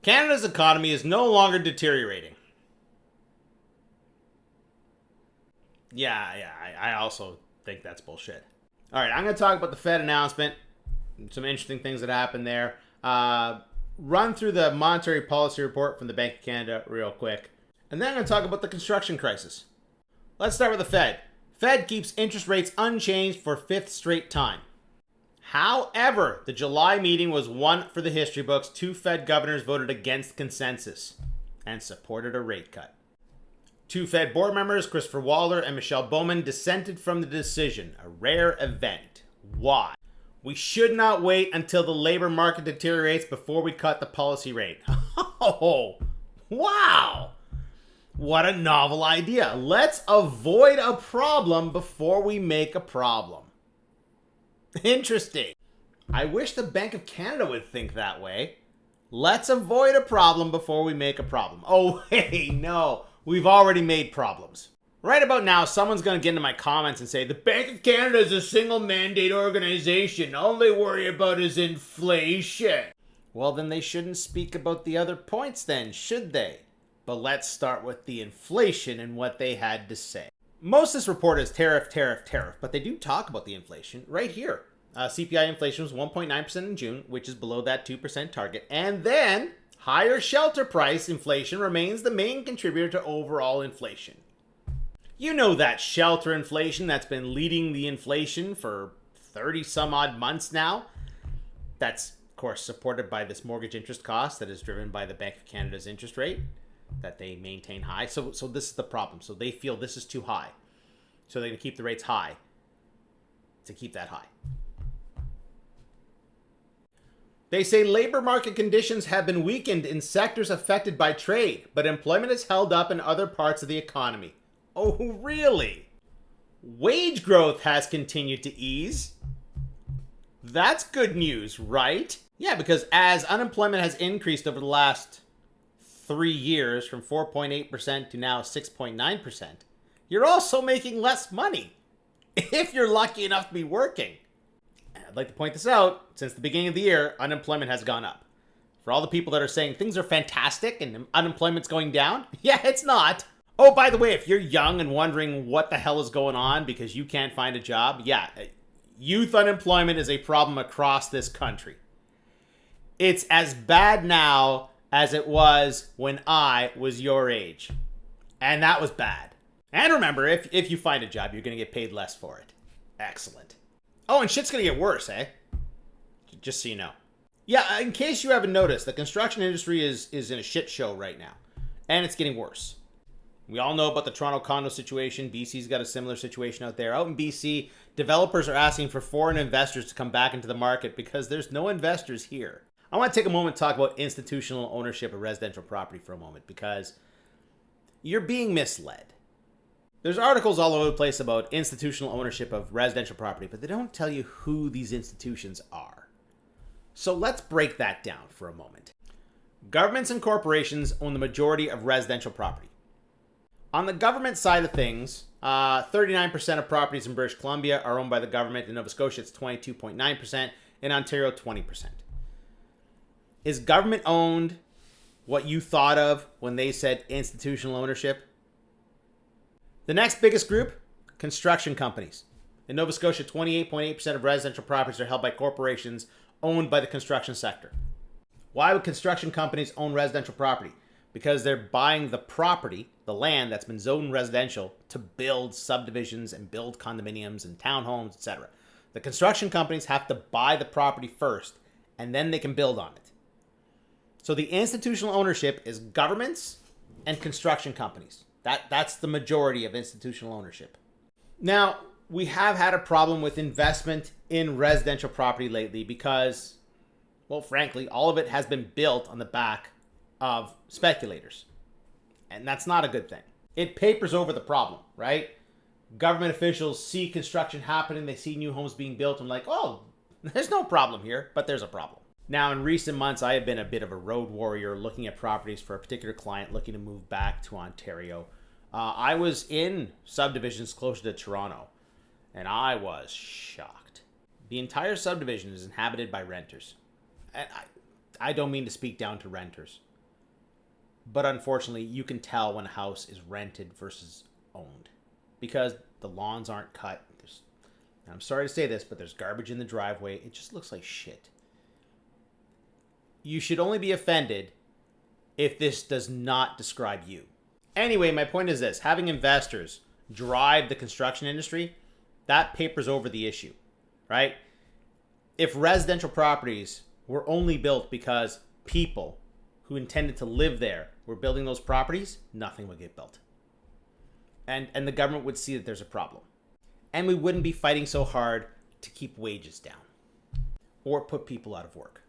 Canada's economy is no longer deteriorating. Yeah, I also think that's bullshit. All right, I'm going to talk about the Fed announcement, some interesting things that happened there. Run through the monetary policy report from the Bank of Canada real quick. And then I'm going to talk about the construction crisis. Let's start with the Fed. Fed keeps interest rates unchanged for fifth straight time. However, the July meeting was one for the history books. Two Fed governors voted against consensus and supported a rate cut. Two Fed board members, Christopher Waller and Michelle Bowman, dissented from the decision, a rare event. Why? We should not wait until the labor market deteriorates before we cut the policy rate. Oh, wow. What a novel idea. Let's avoid a problem before we make a problem. Interesting. I wish the Bank of Canada would think that way. Let's avoid a problem before we make a problem. Oh, hey, no. We've already made problems. Right about now, someone's going to get into my comments and say, the Bank of Canada is a single mandate organization. All they worry about is inflation. Well, then they shouldn't speak about the other points then, should they? But let's start with the inflation and what they had to say. Most of this report is tariff, but they do talk about the inflation right here. CPI inflation was 1.9% in June, which is below that 2% target. And then higher shelter price inflation remains the main contributor to overall inflation. You know that shelter inflation that's been leading the inflation for 30 some odd months now. That's, of course, supported by this mortgage interest cost that is driven by the Bank of Canada's interest rate that they maintain high. So this is the problem. So they feel this is too high. So they're going to keep the rates high to keep that high. They say labor market conditions have been weakened in sectors affected by trade, but employment is held up in other parts of the economy. Oh, really? Wage growth has continued to ease. That's good news, right? Yeah, because as unemployment has increased over the last 3 years from 4.8% to now 6.9%, you're also making less money if you're lucky enough to be working. I'd like to point this out. Since the beginning of the year, unemployment has gone up. For all the people that are saying things are fantastic and unemployment's going down, yeah, it's not. Oh, by the way, if you're young and wondering what the hell is going on because you can't find a job, yeah, youth unemployment is a problem across this country. It's as bad now as it was when I was your age. And that was bad. And remember, if you find a job, you're going to get paid less for it. Excellent. Oh, and shit's going to get worse, eh? Just so you know. Yeah, in case you haven't noticed, the construction industry is in a shit show right now. And it's getting worse. We all know about the Toronto condo situation. BC's got a similar situation out there. Out in BC, developers are asking for foreign investors to come back into the market because there's no investors here. I want to take a moment to talk about institutional ownership of residential property for a moment because you're being misled. There's articles all over the place about institutional ownership of residential property, but they don't tell you who these institutions are. So let's break that down for a moment. Governments and corporations own the majority of residential property. On the government side of things, 39% of properties in British Columbia are owned by the government. In Nova Scotia, it's 22.9%. In Ontario, 20%. Is government owned what you thought of when they said institutional ownership? The next biggest group, construction companies. In Nova Scotia, 28.8% of residential properties are held by corporations owned by the construction sector. Why would construction companies own residential property? Because they're buying the property, the land that's been zoned residential, to build subdivisions and build condominiums and townhomes, etc. The construction companies have to buy the property first, and then they can build on it. So the institutional ownership is governments and construction companies. That's the majority of institutional ownership. Now, we have had a problem with investment in residential property lately because, well, frankly, all of it has been built on the back of speculators. And that's not a good thing. It papers over the problem, right? Government officials see construction happening, they see new homes being built, and like, oh, there's no problem here, but there's a problem. Now, in recent months, I have been a bit of a road warrior looking at properties for a particular client looking to move back to Ontario. I was in subdivisions closer to Toronto, and I was shocked. The entire subdivision is inhabited by renters. And I don't mean to speak down to renters. But unfortunately, you can tell when a house is rented versus owned because the lawns aren't cut. I'm sorry to say this, but there's garbage in the driveway. It just looks like shit. You should only be offended if this does not describe you. Anyway, my point is this. Having investors drive the construction industry, that papers over the issue, right? If residential properties were only built because people who intended to live there were building those properties, nothing would get built. And the government would see that there's a problem. And we wouldn't be fighting so hard to keep wages down or put people out of work.